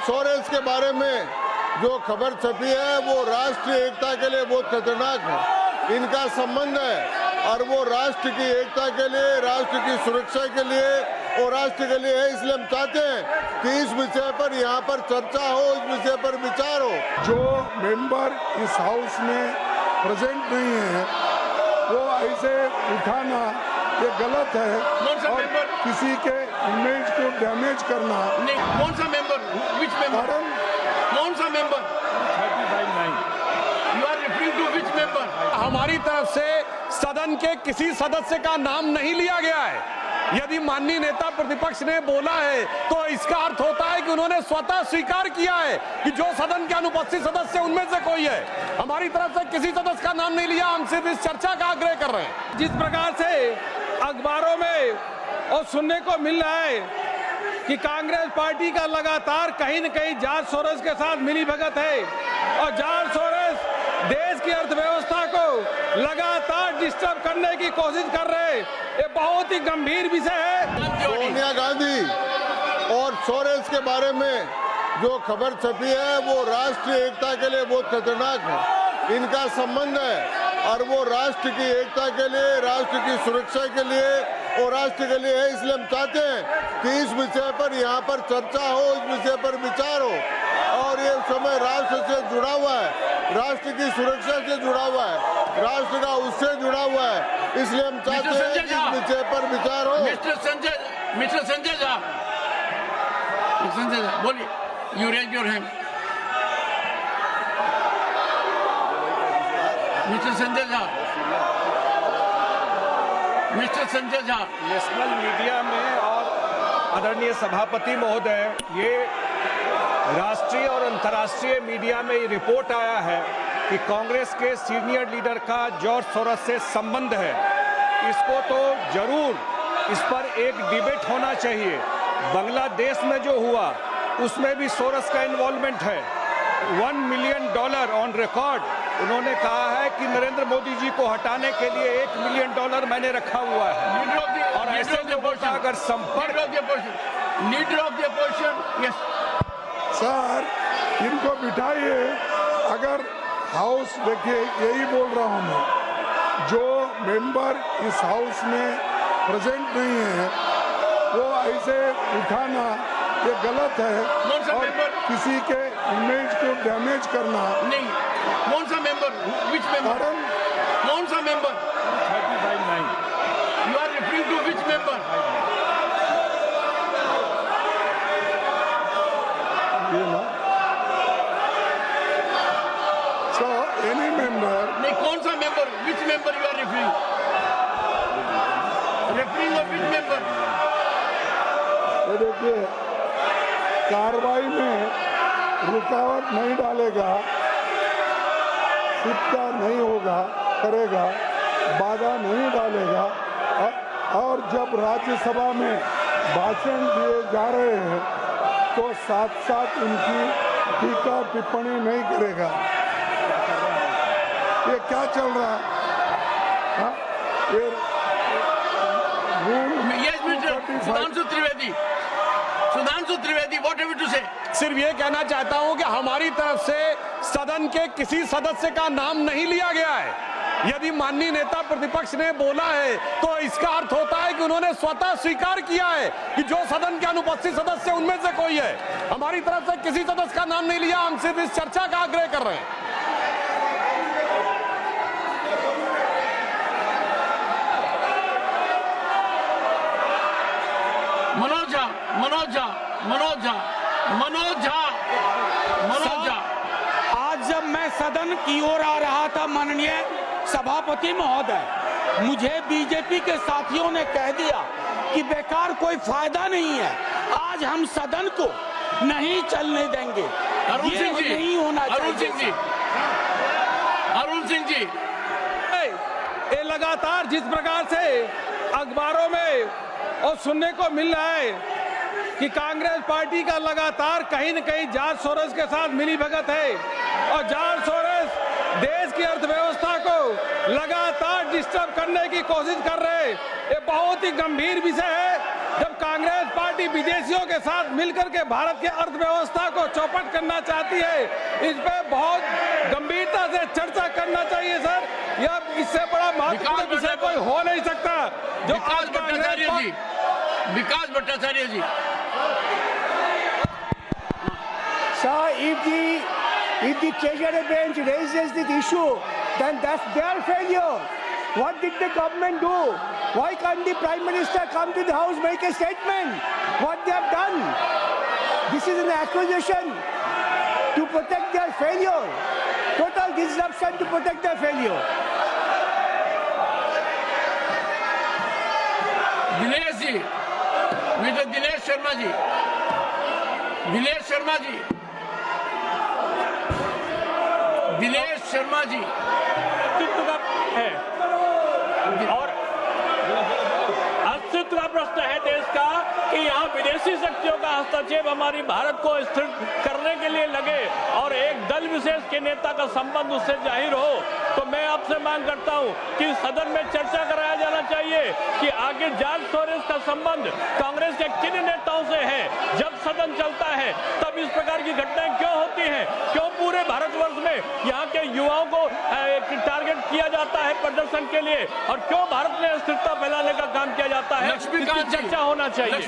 Soros के बारे में जो खबर छपी है वो राष्ट्रीय एकता के लिए बहुत खतरनाक है। इनका संबंध है और वो राष्ट्र की एकता के लिए, राष्ट्र की सुरक्षा के लिए और राष्ट्र के लिए है। इसलिए हम चाहते हैं कि इस विषय पर यहाँ पर चर्चा हो, इस विषय पर विचार हो। जो मेंबर इस हाउस में प्रेजेंट नहीं है वो ऐसे उठाना ये गलत है और किसी के इमेज को डैमेज करना। कौन सा मेंबर? Which member? कौन सा member? 35-9 you are referring to which member? हमारी तरफ से सदन के किसी सदस्य का नाम नहीं लिया गया है। यदि माननीय नेता प्रतिपक्ष ने बोला है तो इसका अर्थ होता है कि उन्होंने स्वतः स्वीकार किया है कि जो सदन के अनुपस्थित सदस्य उनमें से कोई है। हमारी तरफ से किसी सदस्य का नाम नहीं लिया, हम सिर्फ इस चर्चा का आग्रह कर रहे हैं। जिस प्रकार से अखबारों में और सुनने को मिल रहा है कि कांग्रेस पार्टी का लगातार कहीं न कहीं जॉर्ज सोरोस के साथ मिलीभगत है और जॉर्ज सोरोस देश की अर्थव्यवस्था को लगातार डिस्टर्ब करने की कोशिश कर रहे हैं, ये बहुत ही गंभीर विषय है। सोनिया गांधी और सोरेस के बारे में जो खबर छपी है वो राष्ट्रीय एकता के लिए बहुत खतरनाक है। इनका संबंध है और वो राष्ट्र की एकता के लिए, राष्ट्र की सुरक्षा के लिए और राष्ट्र के लिए है। इसलिए हम चाहते हैं कि इस विषय पर यहाँ पर चर्चा हो, इस विषय पर विचार हो और ये समय राष्ट्र से जुड़ा हुआ है, राष्ट्र की सुरक्षा से जुड़ा हुआ है, राष्ट्र का उससे जुड़ा हुआ है। इसलिए हम चाहते हैं कि इस विषय पर विचार हो। मिस्टर संजय झा, बोलिए। You raise your hand. Mister Sanjay Jha, mister Sanjay Jha. National media में और आदरणीय सभापति महोदय, ये राष्ट्रीय और अंतर्राष्ट्रीय मीडिया में ये रिपोर्ट आया है कि कांग्रेस के सीनियर लीडर का जॉर्ज सोरोस से संबंध है। इसको तो जरूर इस पर एक डिबेट होना चाहिए। बांग्लादेश में जो हुआ उसमें भी सोरोस का इन्वॉल्वमेंट है। $1 मिलियन ऑन रिकॉर्ड उन्होंने कहा है कि नरेंद्र मोदी जी को हटाने के लिए $1 मिलियन मैंने रखा हुआ है। और ऐसे लोगों का अगर संपर्क leader of the opposition, yes sir, इनको बिठाइए। अगर हाउस, देखिए यही बोल रहा हूँ मैं, जो मेंबर इस हाउस में प्रेजेंट नहीं है वो ऐसे उठाना ये गलत है और किसी के इमेज को डैमेज करना। नहीं, कौन सा मेंबर? Which member? कौन सा member? 35-9 you are referring to which member? So any member? नहीं, कौन सा member? Which member you are referring? Referring of which member? देखिए, कार्रवाई में रुकावट नहीं डालेगा, शिक्षा नहीं होगा, करेगा, बाधा नहीं डालेगा और जब राज्यसभा में भाषण दिए जा रहे हैं तो साथ साथ उनकी टीका टिप्पणी नहीं करेगा। ये क्या चल रहा है? हाँ? ये Sudhanshu Trivedi, what have you to say? सिर्फ ये कहना चाहता हूं कि हमारी तरफ से सदन के किसी सदस्य का नाम नहीं लिया गया है। यदि माननीय नेता प्रतिपक्ष ने बोला है तो इसका अर्थ होता है कि उन्होंने स्वतः स्वीकार किया है कि जो सदन के अनुपस्थित सदस्य उनमें से कोई है। हमारी तरफ से किसी सदस्य का नाम नहीं लिया, हम सिर्फ इस चर्चा का आग्रह कर रहे हैं। मनोज झा। आज जब मैं सदन की ओर आ रहा था माननीय सभापति महोदय, मुझे बीजेपी के साथियों ने कह दिया कि बेकार कोई फायदा नहीं है, आज हम सदन को नहीं चलने देंगे। ये नहीं होना चाहिए। अरुण सिंह जी, ये लगातार जिस प्रकार से अखबारों में और सुनने को मिल रहा है कि कांग्रेस पार्टी का लगातार कहीं न कहीं जॉर्ज सोरोस के साथ मिलीभगत है और जॉर्ज सोरोस देश की अर्थव्यवस्था को लगातार डिस्टर्ब करने की कोशिश कर रहे हैं, ये बहुत ही गंभीर विषय है। जब कांग्रेस पार्टी पार्टी विदेशियों के साथ मिलकर के भारत की अर्थव्यवस्था को चौपट करना चाहती है। इस पे बहुत गंभीरता से चर्चा करना चाहिए सर। यह इससे बड़ा महत्वपूर्ण विषय कोई हो नहीं सकता। जो विकास भट्टाचार्य जी, विकास भट्टाचार्य जी। Sir, if the Treasury bench raises this issue, then that's their failure. What did the government do? Why can't the Prime Minister come to the House, make a statement? What they have done? This is an accusation to protect their failure. Total disruption to protect their failure. Dinesh ji, mister Dinesh Sharma ji, Dinesh Sharma ji, Dinesh Sharma ji अस्तित्व का है और अस्तित्व का प्रश्न है देश का कि यहाँ विदेशी शक्तियों का हस्तक्षेप हमारी भारत को स्थिर करने के लिए लगे और एक दल विशेष के नेता का संबंध उससे जाहिर हो, तो मैं आपसे मांग करता हूँ कि सदन में चर्चा कराया जाना चाहिए कि आगे जॉर्ज सोरेस का संबंध कांग्रेस के किन नेताओं से है। जब सदन चलता है तब इस प्रकार की घटनाएं क्यों होती हैं? क्यों पूरे भारतवर्ष में यहाँ के युवाओं को टारगेट किया जाता है प्रदर्शन के लिए और क्यों भारत में अस्थिरता फैलाने का काम किया जाता है? इसकी चर्चा होना चाहिए।